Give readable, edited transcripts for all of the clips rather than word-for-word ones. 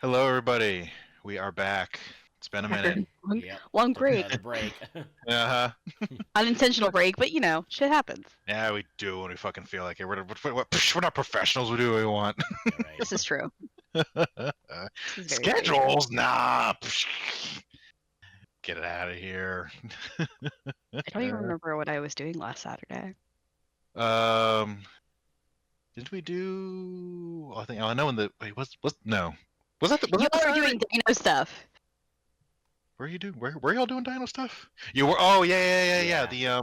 Hello, everybody. We are back. It's been a minute. Long, Yep. long Took break. another break. Uh huh. Unintentional break, but shit happens. Yeah, we do when we fucking feel like it. We're not professionals. We do what we want. Yeah, right. This is true. This is very, very true. Schedules, nah. Get it out of here. I don't even remember what I was doing last Saturday. Did we do? I think. Oh, I know. In the wait, was no? Was that the? Was You that the were Saturday? doing Dino stuff. Were you doing? Were y'all doing Dino stuff? You were. Oh yeah. Yeah. The yeah.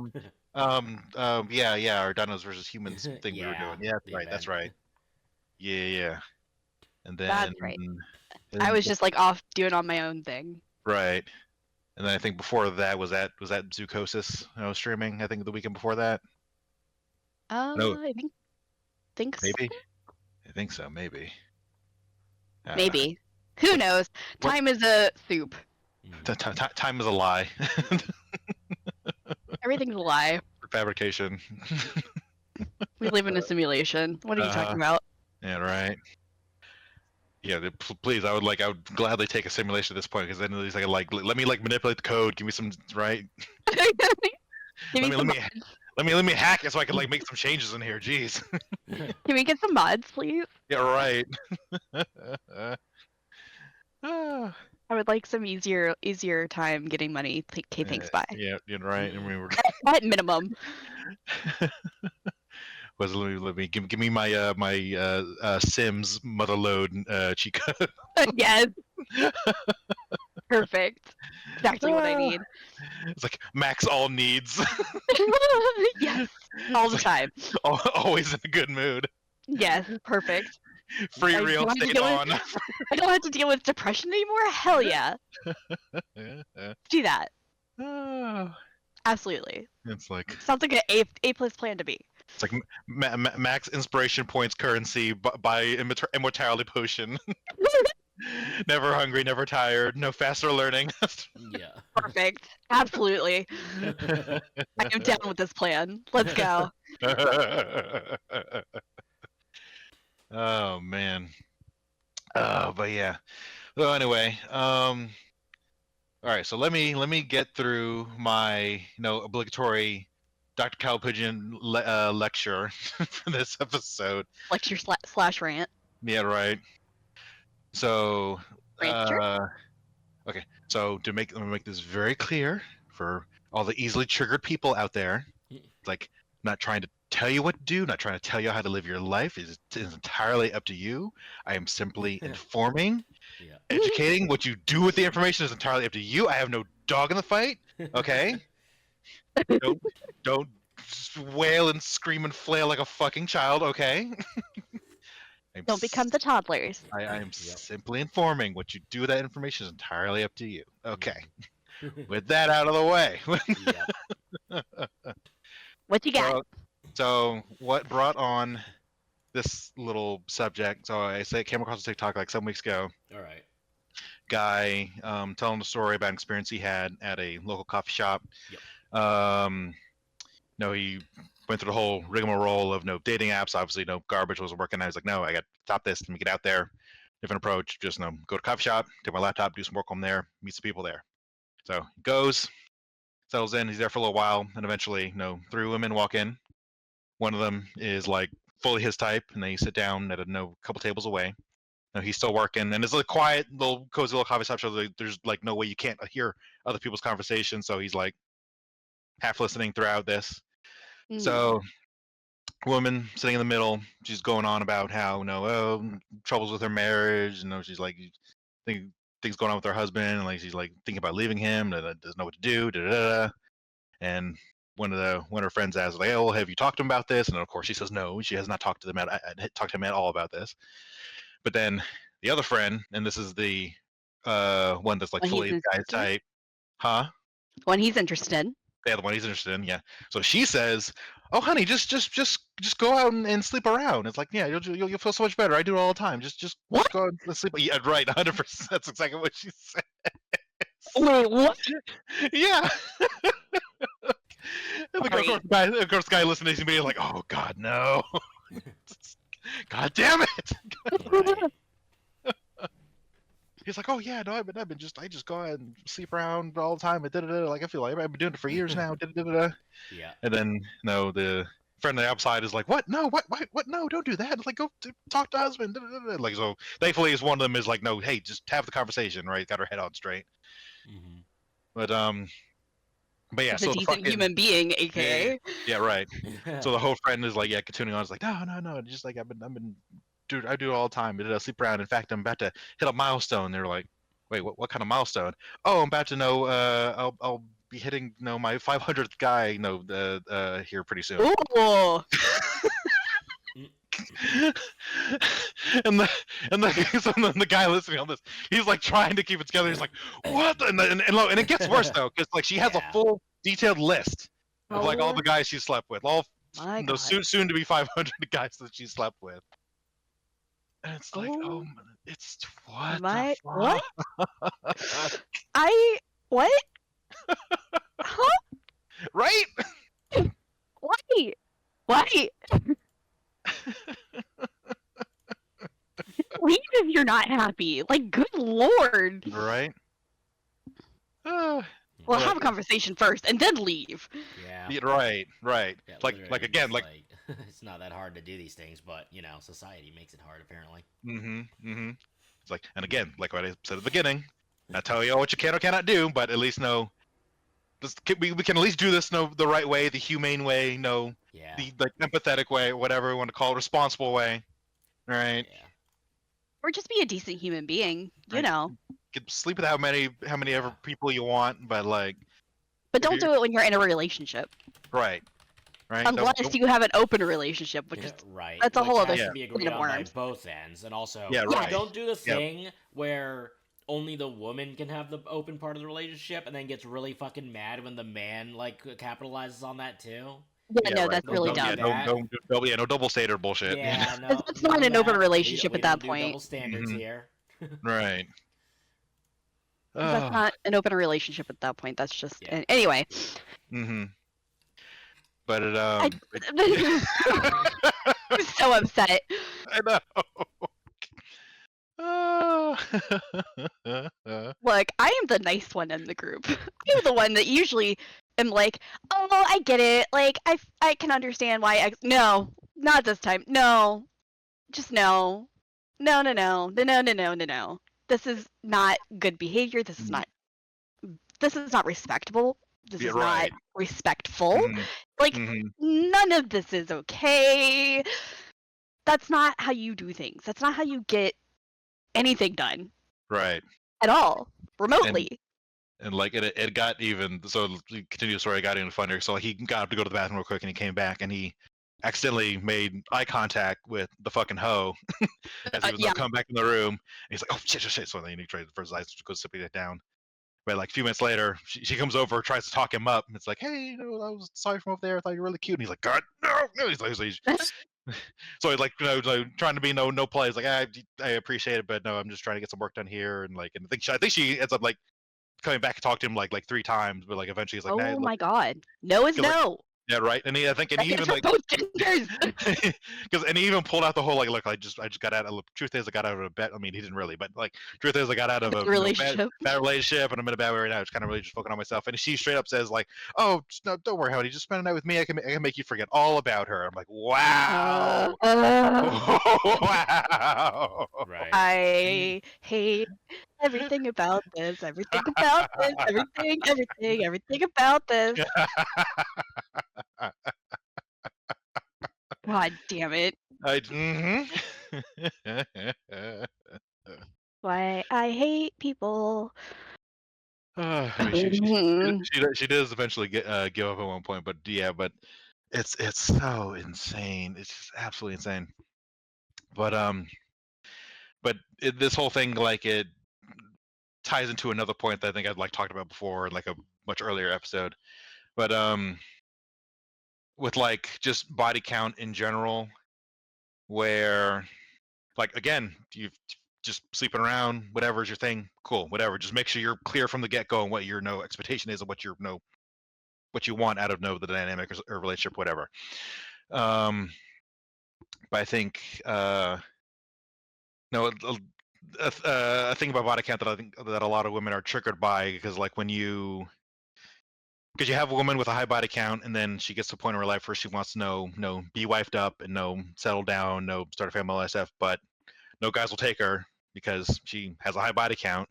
Our Dinos versus Humans thing we were Yeah, doing. Yeah, the right. That's event. right. Yeah. And then That's right. and I was just like off doing on my own thing. right. And then I think before that was that Zoocosis I was streaming. I think the weekend before that. No, I think so. maybe. I think so. Maybe. Maybe. Who knows? what- Time is a soup. Time is a lie. Everything's a lie. Fabrication. We live in a simulation. What are you talking about? Yeah. Right. Yeah, please. I would gladly take a simulation at this point because then at least I can let me manipulate the code. Give me some right. Give me some mods. Let me hack it so I can make some changes in here. Jeez. Can we get some mods, please? Yeah, right. I would like some easier time getting money. Okay, thanks. Bye. Yeah, you're right. I mean, At minimum. let me give me my Sims mother load cheat code. Yes. Perfect. Exactly what I need. It's like max all needs. Yes. All the time. Always in a good mood. Yes. Perfect. Free real estate on. I don't have to deal with depression anymore. Hell yeah. Do that. Absolutely. It's like Sounds like an A plus plan to me. It's like max inspiration points currency by immortality potion. Never hungry, never tired, no faster learning. Yeah. Perfect. Absolutely. I am down with this plan. Let's go. Oh man. But yeah. Well, anyway, all right. So let me get through my obligatory Dr. Calpigeon lecture for this episode. Lecture slash rant. Yeah, right. So, Rancher? okay. So let me make this very clear for all the easily triggered people out there. Like, I'm not trying to tell you what to do, not trying to tell you how to live your life. It is entirely up to you. I am simply informing, educating. What you do with the information is entirely up to you. I have no dog in the fight. Okay. don't wail and scream and flail like a fucking child. Okay. Don't become the toddlers. I am simply informing. What you do with that information is entirely up to you. Okay. With that out of the way. What you got? So what brought on this little subject? So I came across a TikTok like some weeks ago. All right. Guy telling a story about an experience he had at a local coffee shop. Yep. He went through the whole rigmarole of dating apps. Obviously, garbage wasn't working. I was like, no, I got to stop this. Let me get out there. Different approach. Just go to coffee shop, take my laptop, do some work on there, meet some people there. So he goes, settles in. He's there for a little while, and eventually, 3 women walk in. One of them is like fully his type, and they sit down at a couple tables away. He's still working, and it's a quiet, little cozy little coffee shop. So there's like no way you can't hear other people's conversations. So he's like half listening throughout this. So, woman sitting in the middle, she's going on about how troubles with her marriage. She's like things going on with her husband, and like she's like thinking about leaving him. Doesn't know what to do. And one of her friends asks like, "Oh, well, have you talked to him about this?" And of course she says no, she has not talked to him at all about this. But then the other friend, and this is the one that's like fully the guy's type, huh? When he's interested. Yeah, the one he's interested in. Yeah. So she says, "Oh, honey, just go out and sleep around." It's like, yeah, you'll feel so much better. I do it all the time. Just go out and sleep. Yeah, right, 100%. That's exactly what she said. Wait, what? Yeah. And of course, the guy listening to me like, "Oh God, no! God damn it!" he's like, oh yeah, no, I just go out and sleep around all the time. Like I feel like I've been doing it for years now. Yeah. And then the friend on the outside is like, what? No, what? No, don't do that. It's like, go talk to husband. Like, so thankfully, is one of them is like, no, hey, just have the conversation, right? Got her head on straight. Mm-hmm. But yeah, He's a so the decent fucking human being, aka. yeah, right. So the whole friend is like, yeah, continuing on. It's like, no, just like I've been, dude, I do it all the time. I sleep around. In fact, I'm about to hit a milestone. They're like, wait, what kind of milestone? Oh, I'm about to know. I'll be hitting my 500th guy. Here pretty soon. Ooh. and the and the guy listening on this, he's like trying to keep it together. He's like, what? And it gets worse though, because like she has a Yeah. full detailed list of like all Oh the guys she slept with, all my the God. soon to be 500 guys that she slept with. And it's like, Oh it's what my the what? fuck? What? Huh? Right? Why? Why? Leave if you're not happy. Like, good lord. Right? Uh, Well, Well, have a conversation first and then leave. Yeah. yeah, right. Yeah, Like literally, again, just, like it's not that hard to do these things, but society makes it hard apparently. It's like, and again, like what I said at the beginning, not tell you what you can or cannot do, but at least know. We can at least do this the right way, the humane way, Yeah. the like empathetic way, whatever we want to call it, responsible way, right? Yeah. Or just be a decent human being, you Right. know. Get sleep with how many ever people you want, but like, But if don't you- do it when you're in a relationship. right? Don't- Unless you have an open relationship, which is Right. that's a whole other has Yeah. to be can agreed of on by worms. both ends, and also Yeah, right. don't do the Yep. thing where only the woman can have the open part of the relationship, and then gets really fucking mad when the man like capitalizes on that too. Yeah, no, right. that's really don't Yeah, do dumb. that. no double standard bullshit. Yeah, no, It's not an open that. relationship we at that don't do point. double standards Mhm. here. Right. That's not an open relationship at that point. That's just Yeah. anyway. Mm-hmm. But it I'm so upset. I know. Look, I am the nice one in the group. I'm the one that usually am like, oh, I get it. Like, I can understand why. No, not this time. No, just no. No. This is not good behavior. This is not respectable. This Yeah, is right. not respectful. Mhm, Like, mhm. none of this is okay. That's not how you do things. That's not how you get anything done Right. at all remotely. And like it got even. So to continue the story, it got even funnier. So he got up to go to the bathroom real quick, and he came back, and he accidentally made eye contact with the fucking hoe as he was Yeah. gonna come back in the room. And he's like, "Oh shit!" So then he tried for his eyes to go sipping it down. But like a few minutes later, she comes over, tries to talk him up. And it's like, "Hey, I was sorry from over there. I thought you were really cute." And he's like, "God, no!" He's like, so he's like, trying to be no play. He's like, I appreciate it, but no, I'm just trying to get some work done here. And like, and I think she ends up like coming back and talk to him like 3 times, but like eventually he's like, nah, Oh look, my god. No is Feel like- no. yeah, right. And I think, and he even like, both genders. and he even pulled out the whole like, look, I just got out of. Truth is, I got out of a bad. I mean, he didn't really, but like, truth is, I got out of a relationship. bad relationship, and I'm in a bad way right now. It's kind of really just focusing on myself. And she straight up says like, "Oh, no, don't worry, honey. Just spend a night with me. I can make you forget all about her." I'm like, wow, wow. Right. I hate everything about this. Everything about this. Everything about this. God damn it. Why I hate people. I mean, she does eventually give up at one point, but yeah, but it's so insane. It's just absolutely insane. But this whole thing, like, it ties into another point that I think I'd like talked about before in like a much earlier episode. But with like just body count in general, where like again, you've just sleeping around, whatever is your thing, cool, whatever. Just make sure you're clear from the get go on what your expectation is and what your what you want out of the dynamic or relationship, whatever. But I think a thing about body count that I think that a lot of women are triggered by, because like because you have a woman with a high body count, and then she gets to a point in her life where she wants to be wifed up and settle down, start a family, all that stuff, but no guys will take her because she has a high body count,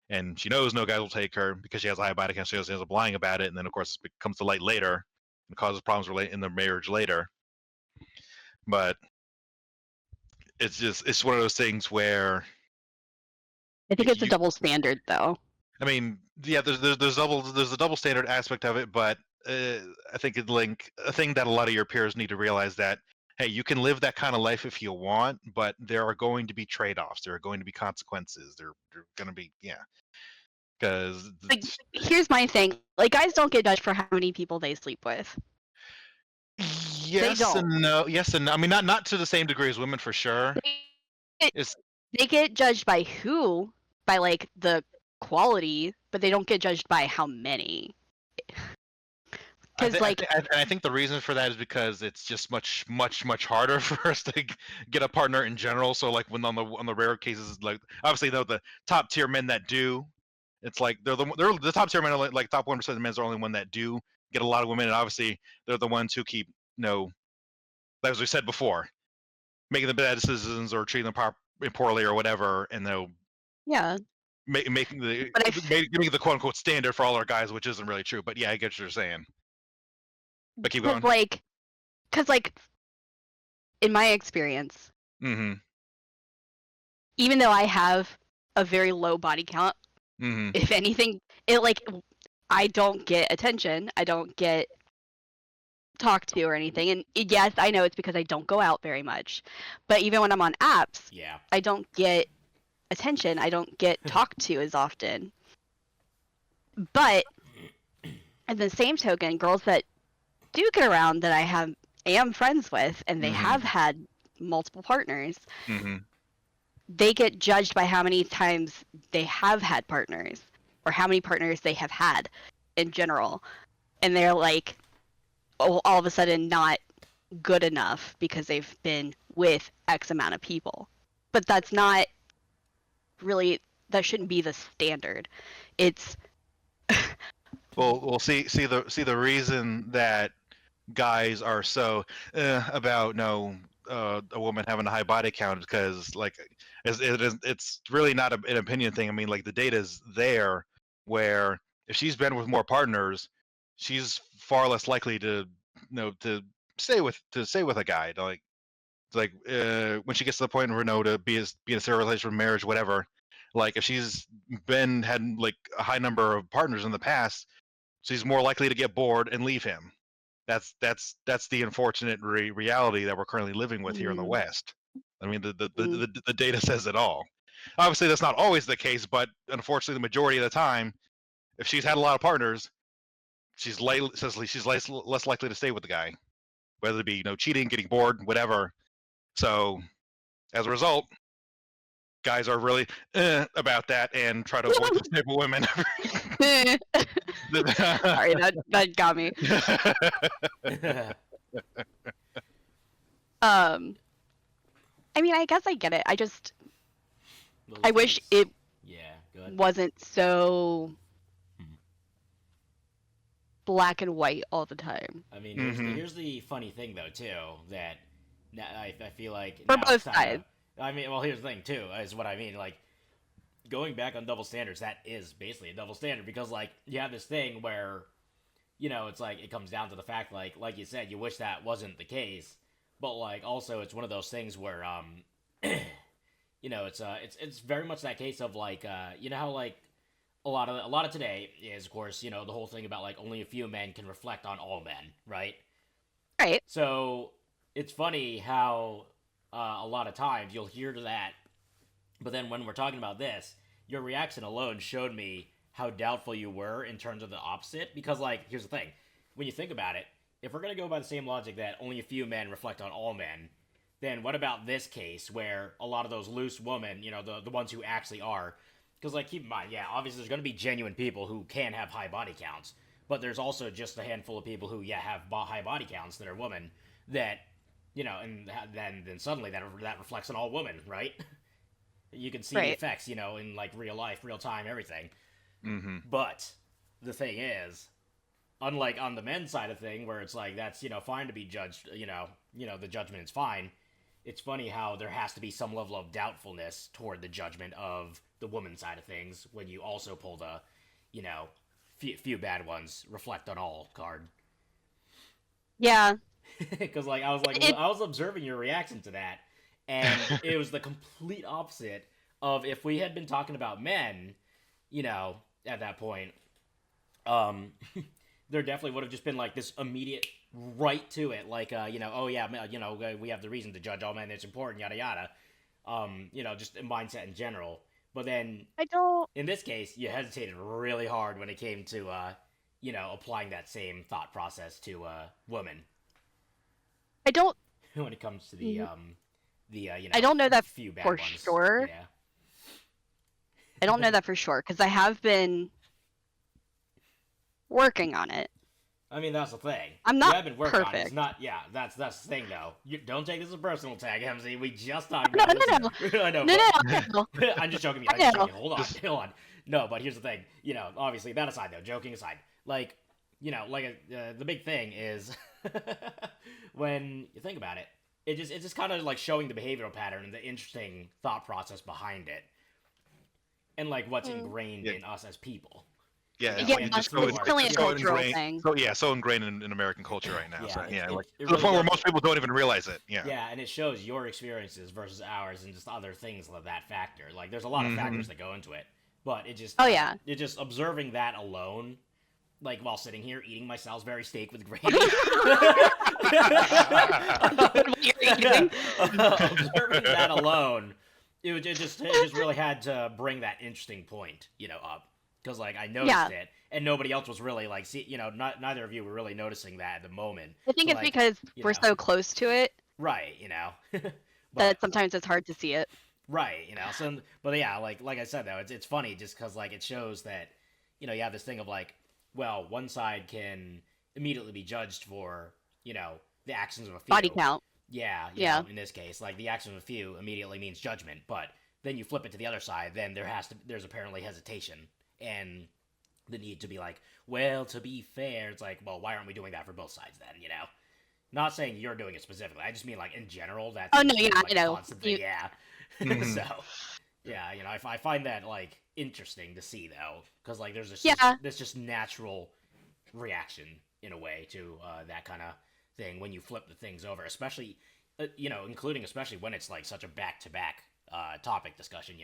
and she knows no guys will take her because she has a high body count. She ends up lying about it, and then of course it comes to light later and causes problems in the marriage later. But it's one of those things where I think it's a double standard, though. I mean, yeah, there's a double standard aspect of it, but I think a thing that a lot of your peers need to realize that, hey, you can live that kind of life if you want, but there are going to be trade-offs. There are going to be consequences. There are going to be because Like, here's my thing: like, guys don't get judged for how many people they sleep with. yes and no. Yes and no. I mean, not to the same degree as women for sure. They get judged by who, by like the quality, but they don't get judged by how many. Because I think the reason for that is because it's just much harder for us to get a partner in general. So like when on the rare cases, like obviously though the top tier men that do, it's like they're the top tier men are like top 1% of men are the only one that do get a lot of women, and obviously they're the ones who keep as we said before, making the bad decisions or treating them poorly or whatever, and they'll making the quote unquote standard for all our guys, which isn't really true. But yeah, I get what you're saying. But keep going. Because in my experience, Mm-hmm. even though I have a very low body count, Mm-hmm. if anything, I don't get attention. I don't get talked to or anything. And yes, I know it's because I don't go out very much. But even when I'm on apps, I don't get attention. I don't get talked to as often. But at the same token, girls that do get around that I am friends with, and they have had multiple partners, they get judged by how many times they have had partners or how many partners they have had in general. And they're like, all of a sudden not good enough because they've been with X amount of people. But that's not really, that shouldn't be the standard. It's Well, see the reason that guys are so about a woman having a high body count is because like it's really not an opinion thing. I mean, like the data's there where if she's been with more partners, she's far less likely to to stay with a guy. When she gets to the point where to be in a serious relationship, marriage, whatever. Like if she's had like a high number of partners in the past, she's more likely to get bored and leave him. That's the unfortunate reality that we're currently living with here in the West. I mean, the data says it all. Obviously, that's not always the case, but unfortunately, the majority of the time, if she's had a lot of partners, she's less likely to stay with the guy, whether it be cheating, getting bored, whatever. So, as a result, guys are really about that and try to avoid those type of women. Sorry, that got me. I mean, I guess I get it. I wish it wasn't so black and white all the time. I mean, here's the funny thing though too, that I feel like for both sides. I mean, well, here's the thing too, is what I mean. Like, going back on double standards, that is basically a double standard, because like you have this thing where, it's like it comes down to the fact, like you said, you wish that wasn't the case, but like also it's one of those things where it's very much that case of like how like a lot of today is, of course, the whole thing about like only a few men can reflect on all men, right? Right. So it's funny how a lot of times you'll hear that, but then when we're talking about this, your reaction alone showed me how doubtful you were in terms of the opposite. Because, like, here's the thing. When you think about it, if we're going to go by the same logic that only a few men reflect on all men, then what about this case where a lot of those loose women, the ones who actually are... Because, like, keep in mind, yeah, obviously there's going to be genuine people who can have high body counts, but there's also just a handful of people who, have high body counts that are women that... and then suddenly that reflects on all women, right? You can see the Right. effects, in like real life, real time, everything. Hmm. But the thing is, unlike on the men's side of thing, where it's like that's fine to be judged, the judgment is fine. It's funny how there has to be some level of doubtfulness toward the judgment of the woman's side of things when you also pull the, few bad ones reflect on all card. Yeah. Because I was observing your reaction to that, and it was the complete opposite of if we had been talking about men, at that point, there definitely would have just been like this immediate right to it, like oh yeah, we have the reason to judge all men, it's important, yada yada, just mindset in general. But then I don't. in this case, you hesitated really hard when it came to applying that same thought process to women. I don't. When it comes to the I don't know that few bad for ones. sure. Yeah. I don't know that for sure because I have been working on it. I mean, that's the thing. I'm You not have been working on it. It's perfect. not. Yeah, that's the thing though. You don't take this as a personal tag, MZ. We just talked No, about no, this. I know. No, but- no, no. I'm just joking. I know. Hold on. No, but here's the thing. Obviously, that aside though, joking aside, the big thing is when you think about it, it's just kind of like showing the behavioral pattern and the interesting thought process behind it, and like what's ingrained in us as people. Yeah, Yeah, it's it's just so, definitely a so cultural ingrained. thing. So ingrained in American culture right now. Yeah, So, it like really to the point where does. most people don't even realize it. Yeah. Yeah, and it shows your experiences versus ours and just other things of that factor. Like, there's a lot of Mhm. factors that go into it, but it just Oh yeah. it just observing that alone, like while sitting here eating my Salisbury steak with gravy. Eating. Observing that alone, it just really had to bring that interesting point, up, because like I noticed Yeah. it, and nobody else was really like, neither of you were really noticing that at the moment. I think So, it's like, because you we're know. so close to it right, but that sometimes it's hard to see it. right, so but yeah, like I said though, it's funny just because like it shows that you have this thing of like, well, one side can immediately be judged for the actions of a few. Body count. Yeah, Yeah. in this case, like the action of a few immediately means judgment, but then you flip it to the other side, then there's apparently hesitation and the need to be like, well, to be fair, it's like, well, why aren't we doing that for both sides then? Not saying you're doing it specifically. I just mean like in general. That's Oh, no, yeah, like, I know. constant thing, You- yeah. Mhm. So, yeah, I find that like interesting to see though, because like there's this Yeah. this just natural reaction in a way to that kind of thing when you flip the things over, especially including especially when it's like such a back-to-back topic discussion,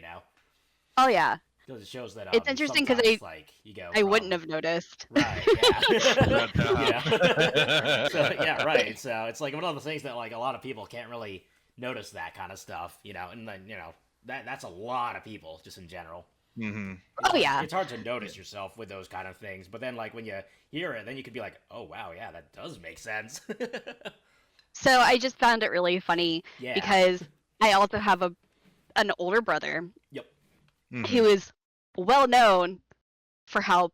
Oh yeah. because it shows that It's interesting 'cause sometimes, like you go I wouldn't from- have noticed. right, yeah. Yeah. So yeah, right. So it's like one of the things that like a lot of people can't really notice that kind of stuff, and then that's a lot of people just in general. Hmm. Oh, yeah. It's hard to notice yourself with those kind of things, but then like when you hear it, then you could be like, oh wow, yeah, that does make sense. So I just found it really funny Yeah. because I also have an older brother Hmm. who is well known for how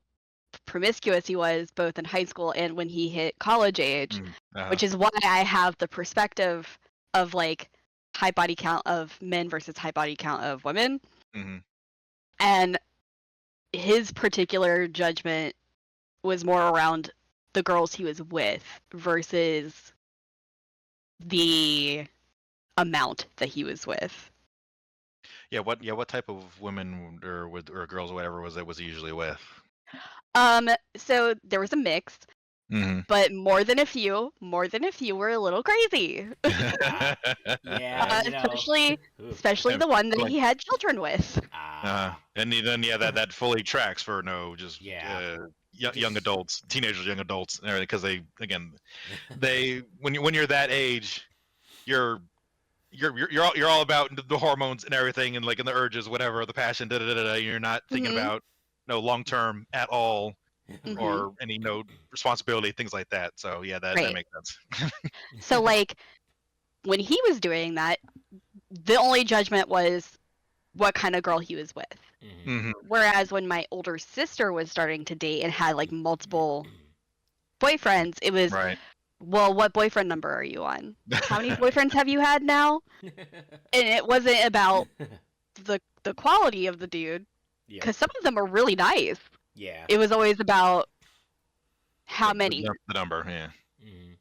promiscuous he was both in high school and when he hit college age, which is why I have the perspective of like high body count of men versus high body count of women. Hmm. And his particular judgment was more around the girls he was with versus the amount that he was with. What type of women or girls or whatever was he usually with? So there was a mix, Hmm. but more than a few were a little crazy. Yeah, Especially oof. the one that Like- he had children with. And then that fully tracks for just Yeah. young adults, teenagers, young adults, and everything. Because when you're that age, you're all about the hormones and everything, and like in the urges, whatever, the passion, da da da da. You're not thinking Mhm. about no long term at all, Mhm. or any responsibility, things like that. So yeah, that Right. makes sense. So like when he was doing that, the only judgment was what kind of girl he was with. Mhm. Hmm. Whereas when my older sister was starting to date and had like multiple boyfriends, it was, Right. well, what boyfriend number are you on? How many boyfriends have you had now? And it wasn't about the quality of the dude, Yeah. because some of them are really nice. Yeah. It was always about how The- many, The number, yeah. Mm-hmm.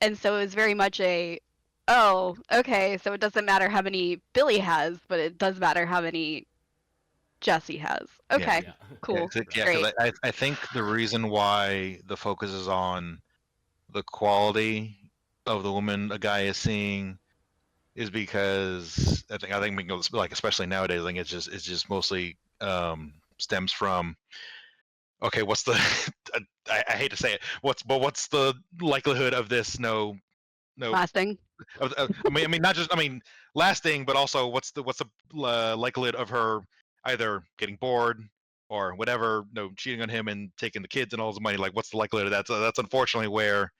and so it was very much a, oh, okay, so it doesn't matter how many Billy has, but it does matter how many Jesse has. Okay, Yeah. cool, Yeah, great. because I think the reason why the focus is on the quality of the woman a guy is seeing is because I think we can go, like, especially nowadays, like it's just mostly stems from, okay, what's the I hate to say it, what's the likelihood of this no Lasting. I mean not just, I mean, lasting, but also what's the likelihood of her either getting bored or whatever, cheating on him and taking the kids and all his money. Like, what's the likelihood of that? So that's unfortunately where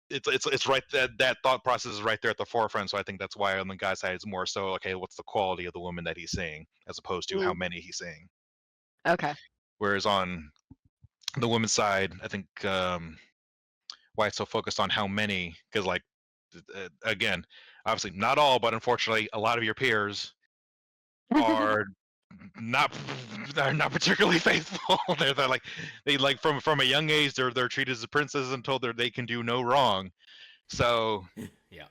it's right, that thought process is right there at the forefront. So I think that's why on the guy's side it's more so, okay, what's the quality of the woman that he's seeing as opposed to how many he's seeing. Okay. Whereas on the women's side, I think why it's so focused on how many, because, like, again, obviously not all, but unfortunately a lot of your peers are not particularly faithful. they're like, they like from a young age they're treated as a princess and told they can do no wrong. So Yeah.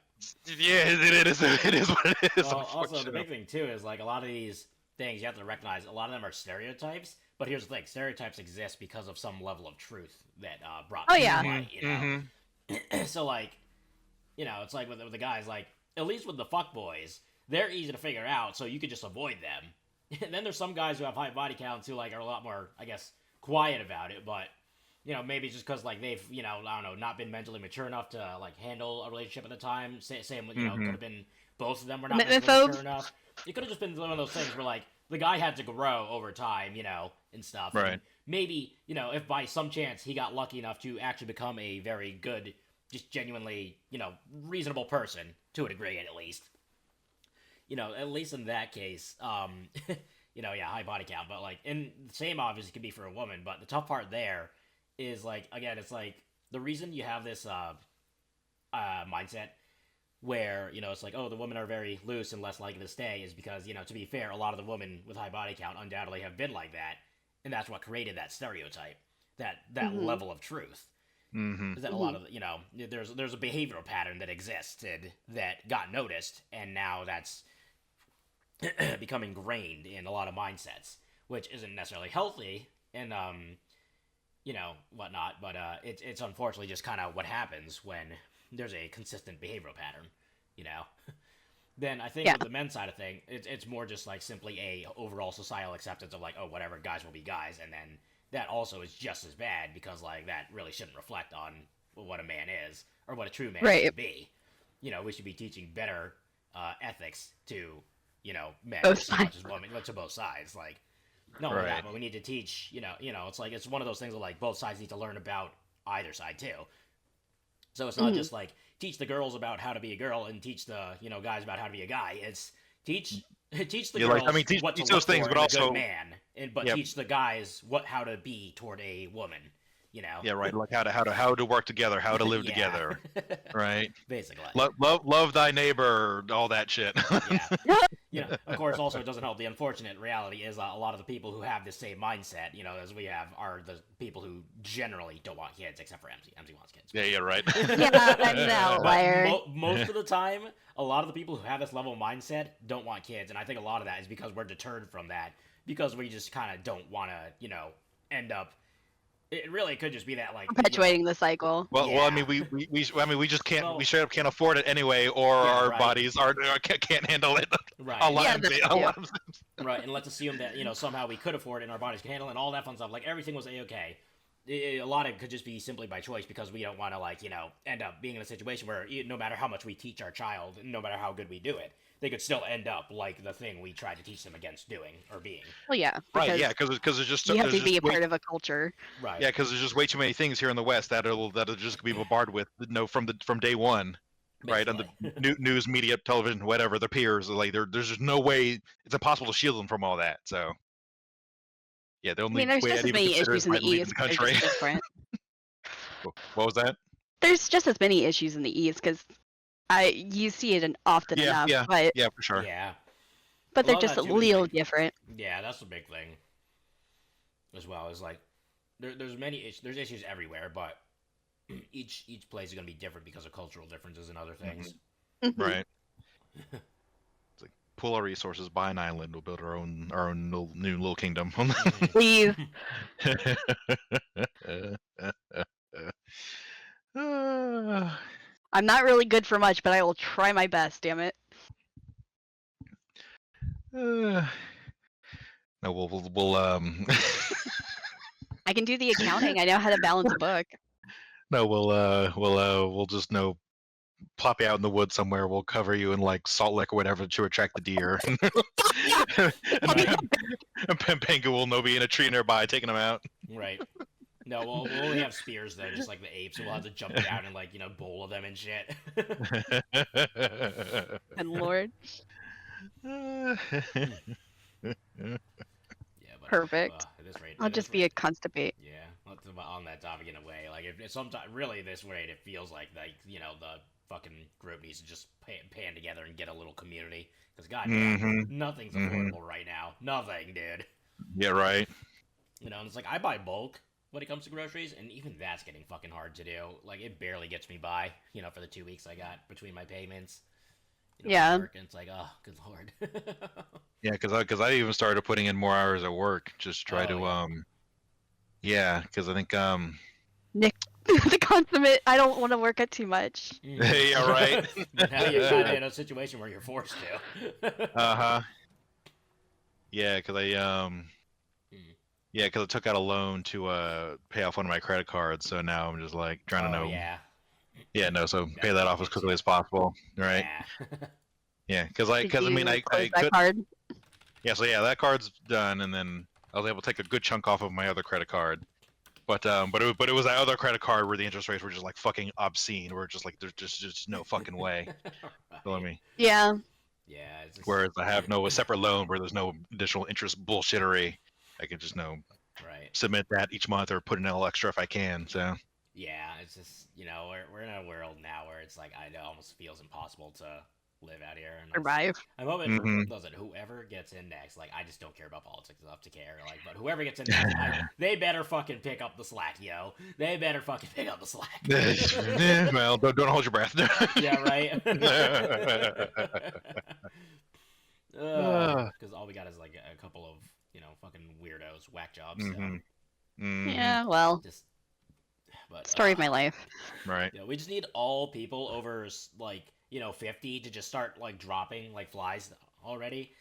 yeah, it is what it is. Well, also the unfortunately. big thing too is like a lot of these things you have to recognize. A lot of them are stereotypes, but here's the thing: stereotypes exist because of some level of truth that brought Oh, to yeah. light. You know, Mhm. so like, you know, it's like with the guys, like at least with the fuck boys, they're easy to figure out, so you could just avoid them. And then there's some guys who have high body counts who like are a lot more, I guess, quiet about it, but you know, maybe just because like they've, you know, I don't know, not been mentally mature enough to like handle a relationship at the time. Same, you know, could have been both of them were not mentally Mythos. mature enough. It could have just been one of those things where like the guy had to grow over time, you know, and stuff. Right. And maybe, you know, if by some chance he got lucky enough to actually become a very good, just genuinely, you know, reasonable person to a degree at least. You know, at least in that case, you know, yeah, high body count, but like, and the same obviously could be for a woman, but the tough part there is like, again, it's like the reason you have this mindset where, you know, it's like, oh, the women are very loose and less likely to stay is because, you know, to be fair, a lot of the women with high body count undoubtedly have been like that, and that's what created that stereotype, that level of truth. Mhm. Is that a lot of, you know, there's a behavioral pattern that existed that got noticed, and now that's become ingrained in a lot of mindsets, which isn't necessarily healthy and you know, whatnot, but it's unfortunately just kind of what happens when there's a consistent behavioral pattern, you know. Then I think with the men's side of thing, it's more just like simply a overall societal acceptance of like, oh, whatever, guys will be guys, and then that also is just as bad because like that really shouldn't reflect on what a man is or what a true man should be. You know, we should be teaching better ethics to, you know, men as much as women, to both sides. Like, not only that, but we need to teach. You know, it's like it's one of those things where like both sides need to learn about either side too. So it's not just like teach the girls about how to be a girl and teach the, you know, guys about how to be a guy. It's teach the girls like, I mean, teach what to those look things, for but in a also good man, but teach the guys how to be toward a woman. You know. Yeah, right. Like how to work together, how to live together, right? Basically. Love thy neighbor, all that shit. Yeah. You know, of course, also it doesn't help. The unfortunate reality is a lot of the people who have the same mindset, you know, as we have, are the people who generally don't want kids, except for MZ. MZ wants kids. Yeah, right. Yeah, I'm an outlier. Most of the time, a lot of the people who have this level of mindset don't want kids, and I think a lot of that is because we're deterred from that, because we just kind of don't want to, you know, end up. It really could just be that, like, perpetuating the cycle. Well, I mean, we just can't. We straight up can't afford it anyway, or our bodies can't handle it. Right. Right, and let's assume that, you know, somehow we could afford it and our bodies can handle it and all that fun stuff. Like, everything was A-okay. A lot of it could just be simply by choice because we don't want to, like, you know, end up being in a situation where no matter how much we teach our child, no matter how good we do it, they could still end up like the thing we tried to teach them against doing or being. Well, yeah. Right, yeah, because there's just you have to be a part of a culture. Right. Yeah, because there's just way too many things here in the West that'll just be bombarded with, you know, from day one. Right, on the news, media, television, whatever, their peers, like there's just no way, it's impossible to shield them from all that. So, yeah, the only there's way just I'd as many issues in the East. The country. What was that? There's just as many issues in the East because you see it often enough. Yeah, but yeah, for sure. Yeah. But A they're lot of just that, a too, is, little like- different. Yeah, that's the big thing. As well, is like there's there's issues everywhere, but each place is gonna be different because of cultural differences and other things. Mhm. Right. It's like pool our resources, buy an island, we'll build our own new little kingdom. Please. Ah, I'm not really good for much, but I will try my best, damn it. no, we'll I can do the accounting. I know how to balance a book. no, we'll just plop you out in the woods somewhere. We'll cover you in like salt lick or whatever to attract the deer. And Pengu will no be in a tree nearby taking them out. Right. No, we'll only have spears though, just like the apes. So we'll have to jump down and like bowl them and shit. Good lord. Yeah, but Perfect. At this rate, I'll at this just be a rate- constipate. Yeah, on that topic in a way. Like, if sometimes really this rate, it feels like the fucking group needs to just pan together and get a little community. Because goddamn, Mhm. nothing's Mhm. affordable right now. Nothing, dude. Yeah, right. And it's like I buy bulk when it comes to groceries, and even that's getting fucking hard to do. Like, it barely gets me by. For the 2 weeks I got between my payments. Yeah. Work, and it's like, oh, good lord. Yeah, because I even started putting in more hours at work just to try Oh, to yeah. yeah, because I think The consummate. I don't want to work at too much. Yeah, right. But now you're kind of in a situation where you're forced to. yeah, because I yeah, because I took out a loan to pay off one of my credit cards, so now I'm just like trying to know. Yeah. No, so pay Yeah, that off as gets quickly you. as possible, right? Yeah. Yeah, because I Did mean you I close that could. card? Yeah, so yeah, that card's done, and then I was able to take a good chunk off of my other credit card. But it was that other credit card where the interest rates were just like fucking obscene. Where just like there's just no fucking way. So let me. Yeah. Yeah. It's just, Whereas I have a separate loan where there's no additional interest bullshittery. I can just right. submit that each month or put in a little extra if I can. So Yeah. It's just we're in a world now where it's like it almost feels impossible to live out here. And Survive. I'm hoping Mhm. listen, whoever gets in next, like I just don't care about politics enough to care. Like, but whoever gets in next, they better fucking pick up the slack, yo. They better fucking pick up the slack. well, don't hold your breath. Yeah, right. Because all we got is like a couple of fucking weirdos, whack jobs. So Mhm. Mhm. Yeah. Well, just, but story of my life. Right. we just need all people over like 50 to just start like dropping like flies already.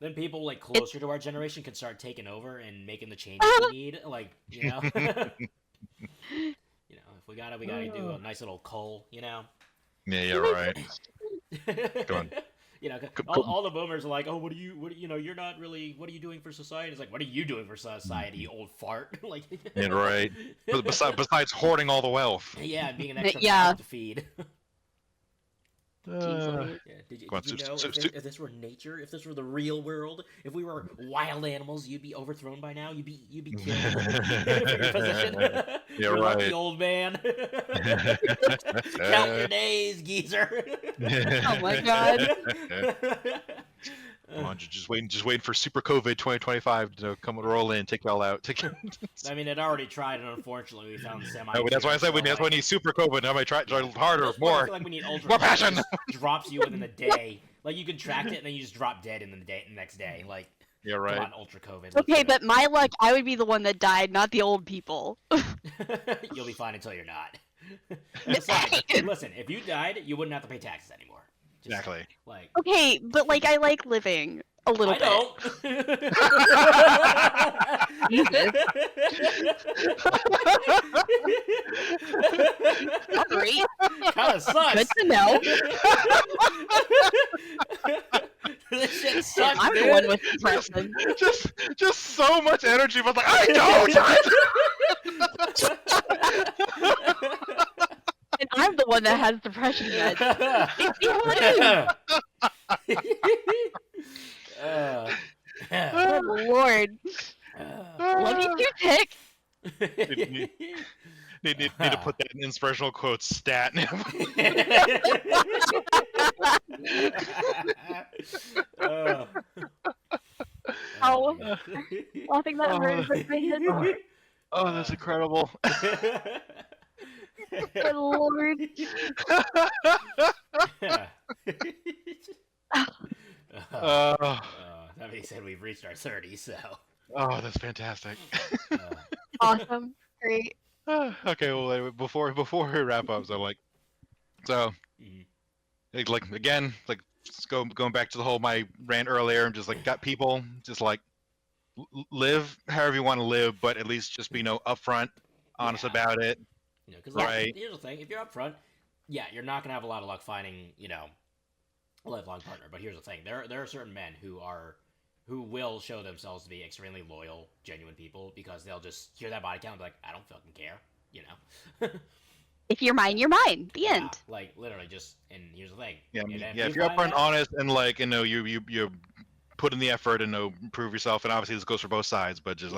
Then people like closer to our generation can start taking over and making the changes we need. Like if we gotta do a nice little cull. Yeah. Right. Go on. All the boomers are like, oh, what are you you're not really, what are you doing for society? It's like, what are you doing for society, you old fart? Like, Yeah, right. But besides hoarding all the wealth. yeah, and being an extra Yeah. mouth to feed. Jeez, Yeah. Did you Go on, know if this were nature, if this were the real world, if we were wild animals, you'd be overthrown by now. You'd be killed for your position. Yeah, You're lucky, right. old man. Count your days, geezer. Oh my god. Come on, just waiting for Super COVID 2025 to come and roll in, take y'all out. I mean, it already tried, and unfortunately, we found semi. No, that's why I said that's why we need Super COVID. Now I try harder, That's why I more. feel like we need ultra. More It just passion. drops you within a day. Like you contract it, and then you just drop dead in the next day. Like, Yeah, come right. on, ultra COVID. let's Okay, do but my luck, I would be the one that died, not the old people. it. You'll be fine until you're not. Besides, listen, if you died, you wouldn't have to pay taxes anymore. Just, Exactly. Like, Okay, but like I like living a little I bit. don't. Sorry. Kind of sucks. Good to know. This shit sucks, I'm dude. the one with depression. just so much energy, but like I don't. And I'm the one that has depression meds. It's the Good lord. Love you too, Tick. Need to put that in inspirational quotes stat. Oh. Oh. man. Laughing that hurt my head. Oh, that's incredible. Good lord. Uh, That being said, we've reached our 30s, so. oh, that's fantastic. Uh, Awesome. Great. Okay, well, anyway, before we wrap up, so mhm. like again, like just going back to the whole my rant earlier, just like got people just like live however you want to live, but at least just be upfront, honest Yeah. about it. Because Right. here's the thing: if you're up front, yeah, you're not gonna have a lot of luck finding, a lifelong partner. But here's the thing: there are certain men who will show themselves to be extremely loyal, genuine people because they'll just hear that body count and be like, I don't fucking care, If you're mine, you're mine. The Yeah, end. like literally just. And here's the thing: Yeah, and yeah. If you're find upfront, that- honest, and like you put in the effort and improve yourself, and obviously this goes for both sides, but just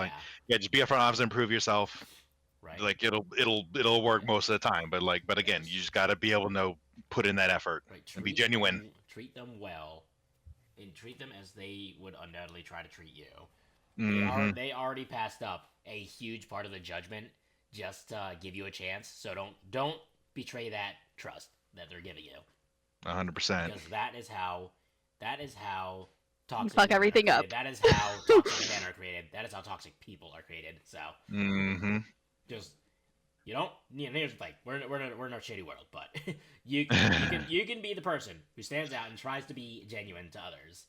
just be upfront, honest, and improve yourself. right. Like it'll work most of the time, but again, you just got to be able to put in that effort. Right, and be genuine. Treat them well, and treat them as they would undoubtedly try to treat you. Mhm. They already passed up a huge part of the judgment just to give you a chance. So don't betray that trust that they're giving you, 100%. because that is how toxic fuck men are everything up. created. That is how toxic men are created. That is how toxic people are created. So Mm-hmm. just here's the thing: we're in a shitty world, but you can be the person who stands out and tries to be genuine to others.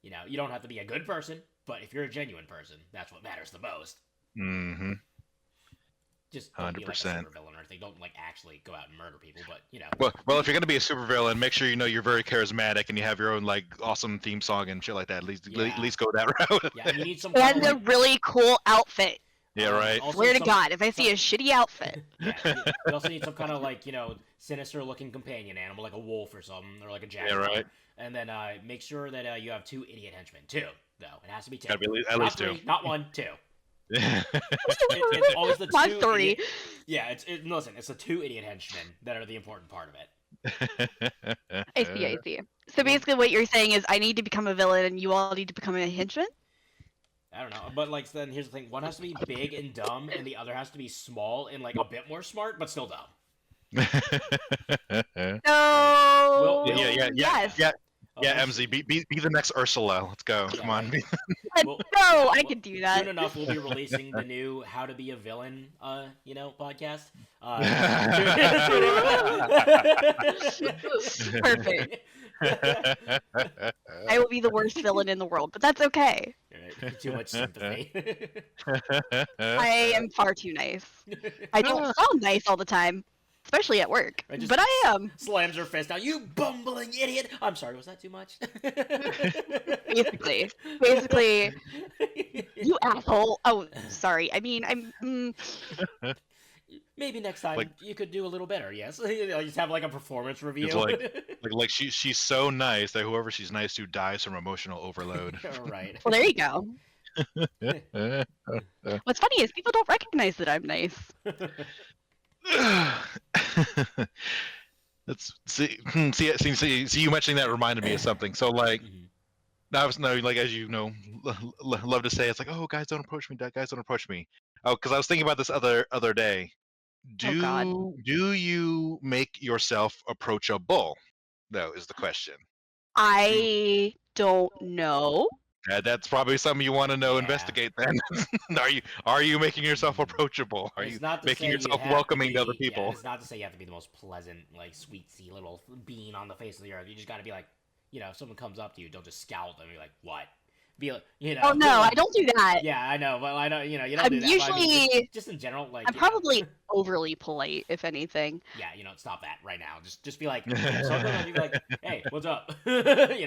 You don't have to be a good person, but if you're a genuine person, that's what matters the most. Mm-hmm. Just don't be like a 100%. supervillain or anything. Don't like actually go out and murder people, but Well, if you're gonna be a supervillain, make sure you're very charismatic and you have your own like awesome theme song and shit like that. At least go that route. yeah, you need some. And a really cool outfit. Yeah, right. Also Swear to some- God, if I see a shitty outfit. Yeah, you also need some kind of like sinister looking companion animal, like a wolf or something, or like a jaguar. right. And then make sure that you have 2 idiot henchmen. 2, though. It has to be 2. Gotta be at Not least 3, 2. not 1, 2. It's always the 2. My story. Yeah, listen, it's the 2 idiot henchmen that are the important part of it. I see. So basically what you're saying is I need to become a villain and you all need to become a henchman? I don't know, but like then here's the thing: one has to be big and dumb, and the other has to be small and like a bit more smart, but still dumb. No. Yeah. Yes. Yeah, MZ, be the next Ursula. Let's go. Yeah, Come on. right. Well- No, I can do that. Soon enough, we'll be releasing the new "How to Be a Villain," podcast. Perfect. I will be the worst villain in the world, but that's okay. Alright, too much sympathy. I am far too nice. I don't sound nice all the time, especially at work. I just- But I am. Slams her fist down. You bumbling idiot! I'm sorry. Was that too much? Basically, you asshole. Oh, sorry. I mean, I'm. Maybe next time Like- you could do a little better. Yes, just have like a performance review. It's like she's so nice that whoever she's nice to dies from emotional overload. Right. Well, there you go. What's funny is people don't recognize that I'm nice. Let's see you mentioning that reminded me of something. So like I was like as you know love to say it's like, oh guys don't approach me, guys don't approach me. Oh, because I was thinking about this other day. God. Do you make yourself approachable? Though is the question. I don't know. That's probably something you want to know. Yeah. Investigate then. Are you making yourself approachable? Are It's you not to making say you yourself have welcoming to other be- yeah, people? it's not to say you have to be the most pleasant, like sweet-see little bean on the face of the earth. You just got to be like, if someone comes up to you, don't just scowl at them and be like, "What?" Be like, Oh no, I don't do that. Yeah, I know, but I know, you don't I'm do that. But I mean, usually- just in general, like I'm probably overly polite, if anything. yeah, stop that right now. Just be like, someone comes up, you be like, "Hey, what's up?" Don't be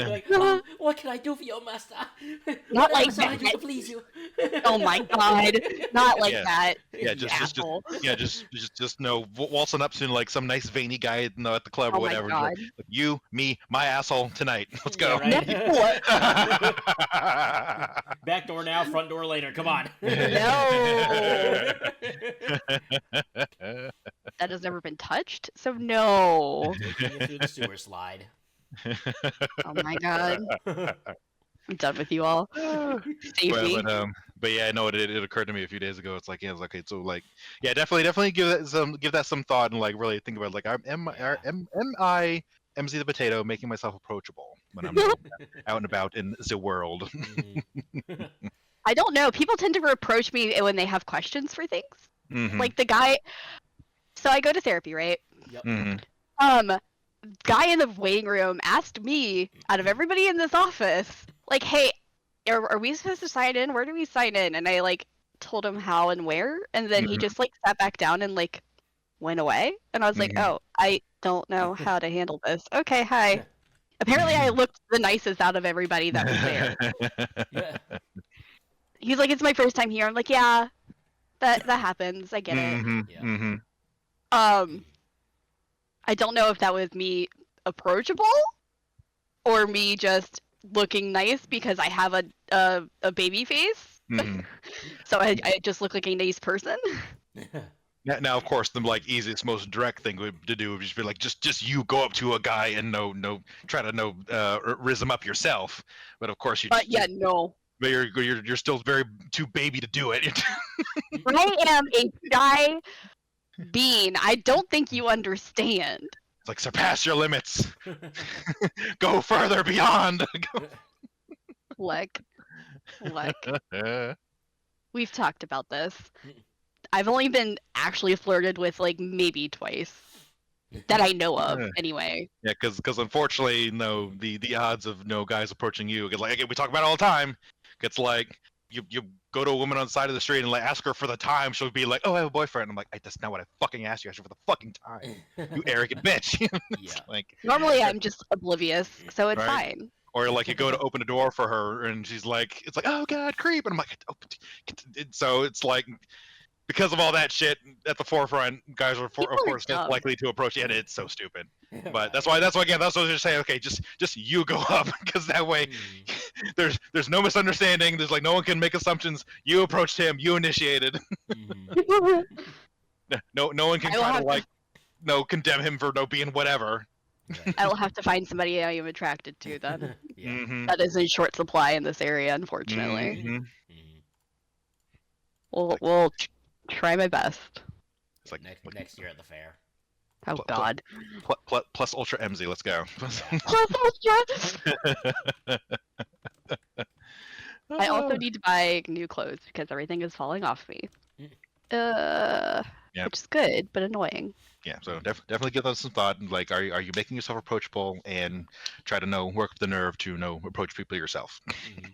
like, "Oh, what can I do for you, master?" Not What like else can I that. do to please you? Oh my God, not like Yeah. that. Yeah, Asshole. just no waltzing up to like some nice veiny guy at the club or Oh my whatever. Just like, god. you, me, my asshole tonight. Let's go. Yeah, right? No. Back door now, front door later. Come on. No. That has never been touched, so no. Taking you through the sewer slide. Oh my god. I'm done with you all. Save me. But yeah, no, it occurred to me a few days ago. It's like, yeah, it's okay, so like, yeah, definitely give that some thought and like really think about like, am I MZ the Potato making myself approachable when I'm out and about in the world? Mhm. I don't know. People tend to approach me when they have questions for things. Mhm, Like the guy. So I go to therapy, right? Yep. mhm. Guy in the waiting room asked me, out of everybody in this office, like, hey, are we supposed to sign in? Where do we sign in? And I like told him how and where, and then he Mhm. just like sat back down and like went away. And I was like, Mhm. oh, I don't know how to handle this. Okay, hi. Apparently, I looked the nicest out of everybody that was there. Yeah. He's like, it's my first time here. I'm like, yeah, that happens. I get it. Mhm, Yeah. mhm. I don't know if that was me approachable or me just looking nice because I have a baby face. Mhm. So I just look like a nice person. Now, of course, the like easiest, most direct thing to do would just be like, just you go up to a guy and try to riz him up yourself. But of course, But yeah, no. but you're still very too baby to do it. I am a shy being. I don't think you understand. It's like surpass your limits, go further beyond. Look. We've talked about this. I've only been actually flirted with like maybe twice. That I know of, anyway. Yeah, because unfortunately, no, the odds of no guys approaching you, 'cause, like we talk about it all the time. It's like you go to a woman on the side of the street and like ask her for the time, she'll be like, "Oh, I have a boyfriend." I'm like, "That's not what I fucking asked you. I asked you for the fucking time. You arrogant bitch." It's Yeah. like, Normally, I'm just oblivious, so it's Right. fine. or like you go to open a door for her and she's like, it's like, "Oh God, creep," and I'm like, so it's like. Because of all that shit at the forefront, guys are of People are course less dumb. likely to approach it. And it's so stupid. But Right. that's why again that's what I was just saying. Okay, just you go up because that way Mhm. there's no misunderstanding. There's like no one can make assumptions. You approached him. You initiated. Mhm. No one can I will try to have like condemn him for being whatever. Right. I will have to find somebody I am attracted to then. Yeah. Mm-hmm. That is in short supply in this area, unfortunately. Mhm. Mhm. We'll try my best. It's like Next year at the fair. Oh Pl- pl- God. plus Ultra MZ. Let's go. I also need to buy new clothes because everything is falling off me. Yeah. Which is good, but annoying. Yeah, so definitely give that some thought. And like, are you making yourself approachable, and try to work the nerve to approach people yourself. Mhm.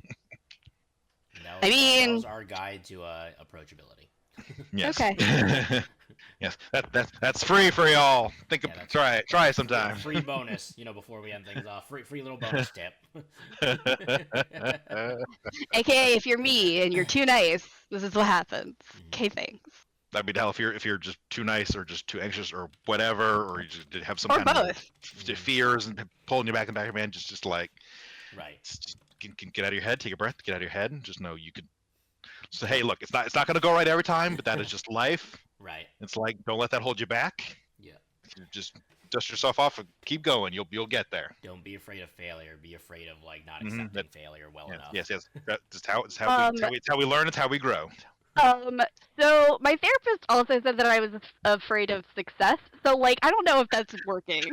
That I was, that mean- was our guide to approachability. Yes. Okay. Yes, that's free for y'all. Yeah, that's try it. Try it sometime. Free bonus, before we end things off. Free little bonus tip. AKA, if you're me and you're too nice, this is what happens. Mhm. Okay, thanks. That'd be the hell if you're just too nice or just too anxious or whatever, or you just did have some Or kind of both. fears and pulling you back in the back of your man. Just like Right. just get out of your head, take a breath, get out of your head, and just know you could. So hey, look, it's not gonna go right every time, but that is just life. Right. It's like don't let that hold you back. Yeah. Just dust yourself off and keep going. You'll get there. Don't be afraid of failure. Be afraid of not Mhm, accepting that- failure well enough. Yes. It's how we learn. It's how we grow. So my therapist also said that I was afraid of success. So like, I don't know if that's working.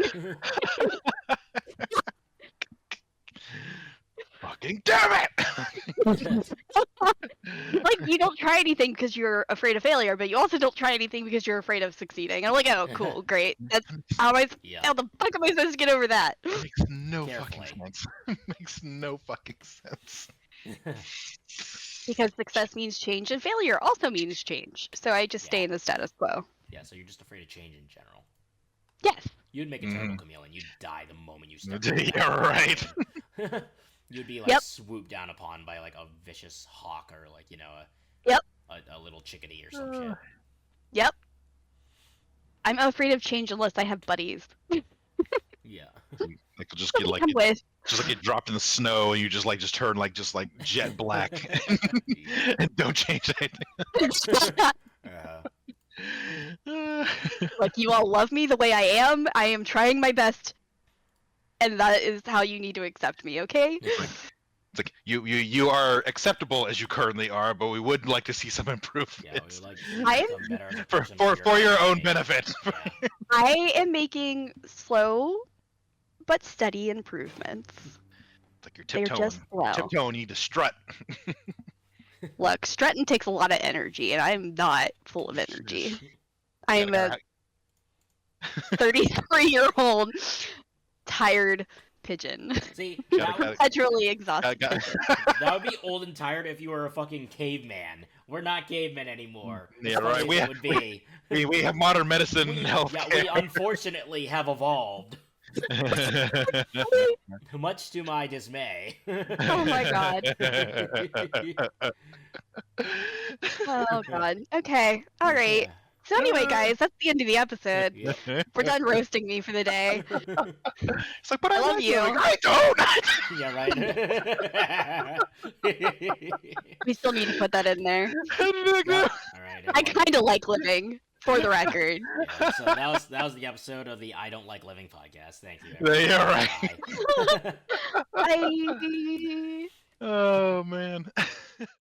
Fucking damn it! Like, you don't try anything because you're afraid of failure, but you also don't try anything because you're afraid of succeeding. I'm like, oh, cool, great. That's how Yeah. how the fuck am I supposed to get over that? Makes no fucking Carefully. sense. Makes no fucking sense. Because success means change and failure also means change. So I just stay Yeah. in the status quo. Yeah, so you're just afraid of change in general. Yes. You'd make a terrible chameleon. You'd die the moment you step. Yeah, right. You'd be Yep. swooped down upon by a vicious hawk or Yep. a little chickadee or some shit. Yep. I'm afraid of change unless I have buddies. Yeah. Like just get like Come with. just like get dropped in the snow and you just turn like jet black and don't change anything. Like, you all love me the way I am. I am trying my best, and that is how you need to accept me, okay? It's like you are acceptable as you currently are, but we would like to see some Yeah, improvements we like I- become better as a for person for your own family. benefit. Yeah. I am making slow but steady improvements. It's like you're They're tiptoeing. just slow. Tiptoeing, you need to strut. Look, strutting takes a lot of energy, and I'm not full of energy. I'm a 33-year-old tired pigeon. See, Gotta- that, Perpetually exhausted. that would be old and tired if you were a fucking caveman. We're not cavemen anymore. Yeah, As funny right, as we it have- would be. we have modern medicine and health Yeah, we unfortunately have evolved. Much to my dismay. Oh my god. Oh god. Okay. All right. So anyway, guys, that's the end of the episode. Yeah. We're done roasting me for the day. It's like, but I I love like you. it. Like, I don't. Yeah, right. We still need to put that in there. All right. I kind of like living, for the record. Yeah, so that was the episode of the I Don't Like Living podcast. Thank you. Yeah, everyone. right. Bye. Bye. Oh man.